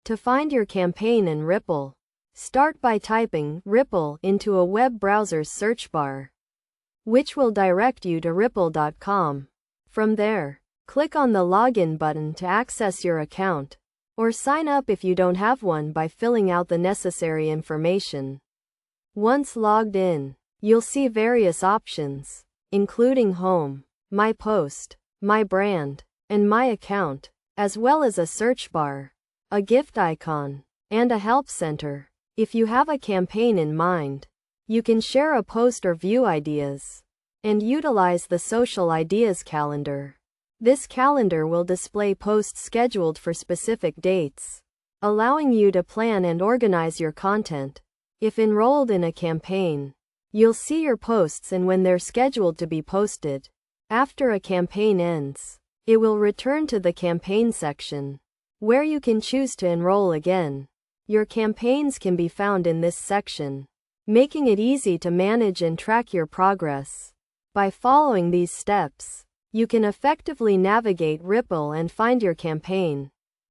To find your campaign in Ripl, start by typing Ripl into a web browser's search bar, which will direct you to ripl.com. From there, click on the Login button to access your account, or sign up if you don't have one by filling out the necessary information. Once logged in, you'll see various options, including Home, My Post, My Brand, and My Account, as well as a search bar, a gift icon, and a help center. If you have a campaign in mind, you can share a post or view ideas, and utilize the Social Ideas calendar. This calendar will display posts scheduled for specific dates, allowing you to plan and organize your content. If enrolled in a campaign, you'll see your posts and when they're scheduled to be posted. After a campaign ends, it will return to the campaign section, where you can choose to enroll again. Your campaigns can be found in this section, making it easy to manage and track your progress. By following these steps, you can effectively navigate Ripl and find your campaign.